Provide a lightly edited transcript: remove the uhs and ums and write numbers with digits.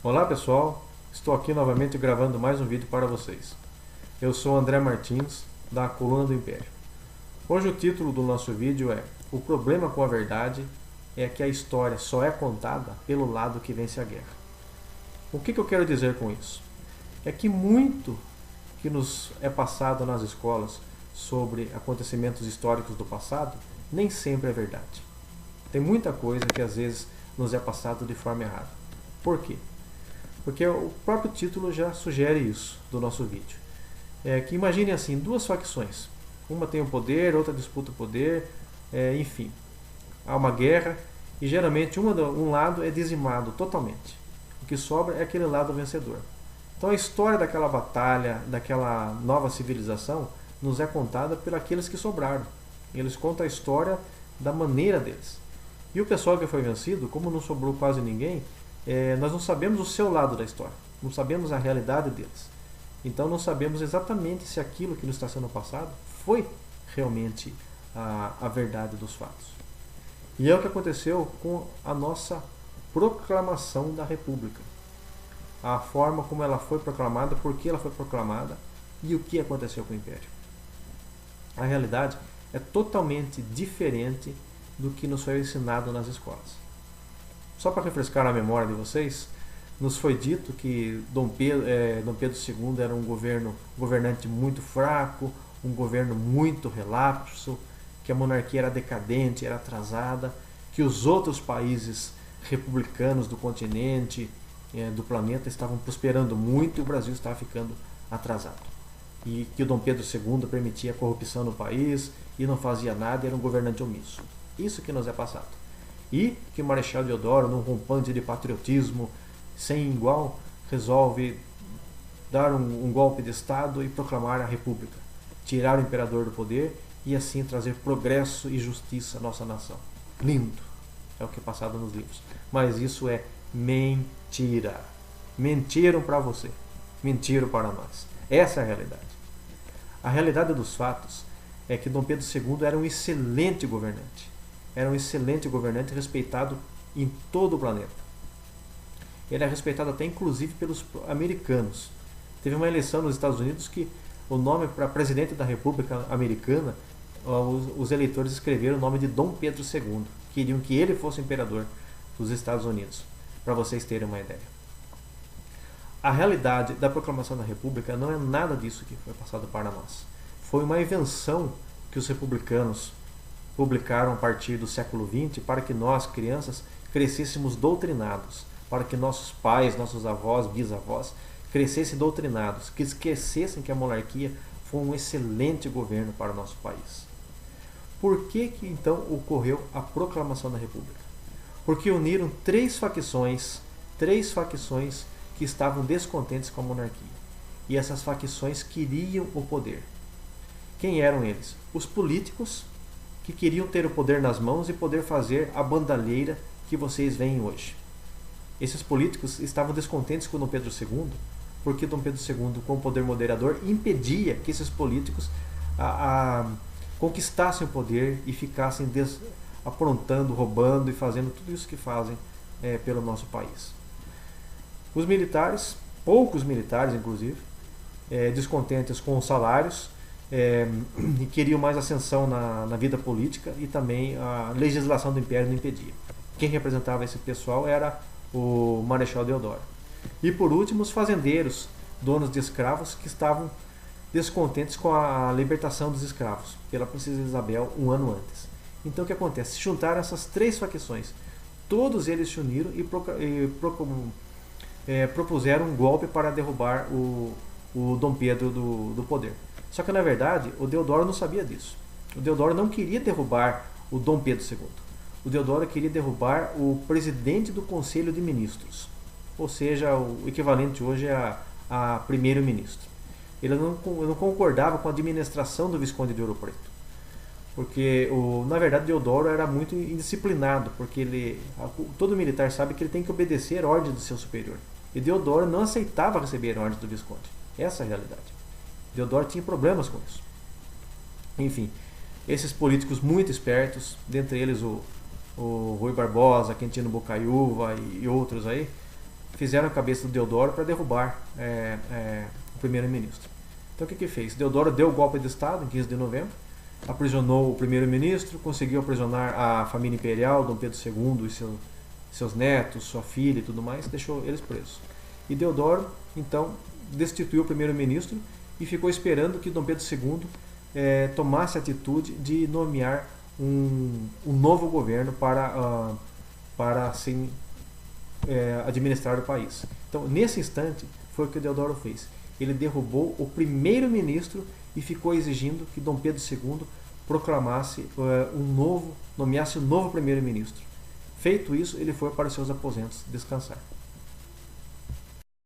Olá pessoal, estou aqui novamente gravando mais um vídeo para vocês. Eu sou André Martins, da Coluna do Império. Hoje o título do nosso vídeo é O problema com a verdade é que a história só é contada pelo lado que vence a guerra. O que eu quero dizer com isso? É que muito que nos é passado nas escolas sobre acontecimentos históricos do passado nem sempre é verdade. Tem muita coisa que às vezes nos é passado de forma errada. Por quê? Porque o próprio título já sugere isso do nosso vídeo. É que imagine assim, duas facções. Uma tem o poder, outra disputa o poder, enfim. Há uma guerra e geralmente um lado é dizimado totalmente. O que sobra é aquele lado vencedor. Então a história daquela batalha, daquela nova civilização, nos é contada por aqueles que sobraram. Eles contam a história da maneira deles. E o pessoal que foi vencido, como não sobrou quase ninguém, nós não sabemos o seu lado da história, não sabemos a realidade deles. Então não sabemos exatamente se aquilo que nos está sendo passado foi realmente a verdade dos fatos. E é o que aconteceu com a nossa proclamação da República. A forma como ela foi proclamada, por que ela foi proclamada e o que aconteceu com o Império. A realidade é totalmente diferente do que nos foi ensinado nas escolas. Só para refrescar a memória de vocês, nos foi dito que Dom Pedro II era um governante muito fraco, um governo muito relapso, que a monarquia era decadente, era atrasada, que os outros países republicanos do continente, do planeta, estavam prosperando muito e o Brasil estava ficando atrasado. E que o Dom Pedro II permitia a corrupção no país e não fazia nada, era um governante omisso. Isso que nos é passado. E que o Marechal Deodoro, num rompante de patriotismo sem igual, resolve dar um golpe de Estado e proclamar a República, tirar o imperador do poder e assim trazer progresso e justiça à nossa nação. Lindo! É o que é passado nos livros. Mas isso é mentira. Mentiram para você. Mentiram para nós. Essa é a realidade. A realidade dos fatos é que Dom Pedro II era um excelente governante. Era um excelente governante respeitado em todo o planeta. Ele é respeitado até inclusive pelos americanos. Teve uma eleição nos Estados Unidos que o nome para presidente da República Americana, os eleitores escreveram o nome de Dom Pedro II. Queriam que ele fosse imperador dos Estados Unidos, para vocês terem uma ideia. A realidade da proclamação da República não é nada disso que foi passado para nós. Foi uma invenção que os republicanos publicaram a partir do século XX para que nós, crianças, crescêssemos doutrinados, para que nossos pais, nossos avós, bisavós, crescessem doutrinados, que esquecessem que a monarquia foi um excelente governo para o nosso país. Por que então ocorreu a proclamação da República? Porque uniram três facções que estavam descontentes com a monarquia. E essas facções queriam o poder. Quem eram eles? Os políticos, que queriam ter o poder nas mãos e poder fazer a bandalheira que vocês veem hoje. Esses políticos estavam descontentes com Dom Pedro II, porque Dom Pedro II, com o poder moderador, impedia que esses políticos conquistassem o poder e ficassem aprontando, roubando e fazendo tudo isso que fazem pelo nosso país. Os militares, poucos militares inclusive, descontentes com os salários, e queriam mais ascensão na vida política e também a legislação do Império não impedia. Quem representava esse pessoal era o Marechal Deodoro. E por último, os fazendeiros, donos de escravos, que estavam descontentes com a libertação dos escravos pela princesa Isabel um ano antes. Então o que acontece? Se juntaram essas três facções, todos eles se uniram e propuseram um golpe para derrubar o Dom Pedro do poder. Só que na verdade o Deodoro não sabia disso. O Deodoro não queria derrubar o Dom Pedro II. O Deodoro queria derrubar o presidente do Conselho de Ministros, ou seja, o equivalente hoje a primeiro-ministro. Ele não concordava com a administração do Visconde de Ouro Preto, porque na verdade Deodoro era muito indisciplinado, porque todo militar sabe que ele tem que obedecer ordens do seu superior. E Deodoro não aceitava receber ordens do Visconde. Essa é a realidade. Deodoro tinha problemas com isso. Enfim, esses políticos muito espertos, dentre eles o Rui Barbosa, Quintino Bocaiúva e outros aí, fizeram a cabeça do Deodoro para derrubar o primeiro-ministro. Então o que fez? Deodoro deu o golpe de Estado em 15 de novembro, aprisionou o primeiro-ministro, conseguiu aprisionar a família imperial, Dom Pedro II e seus netos, sua filha e tudo mais, deixou eles presos. E Deodoro, então, destituiu o primeiro-ministro e ficou esperando que Dom Pedro II tomasse a atitude de nomear um novo governo para assim, administrar o país. Então, nesse instante, foi o que o Deodoro fez. Ele derrubou o primeiro-ministro e ficou exigindo que Dom Pedro II proclamasse nomeasse um novo primeiro-ministro. Feito isso, ele foi para os seus aposentos descansar.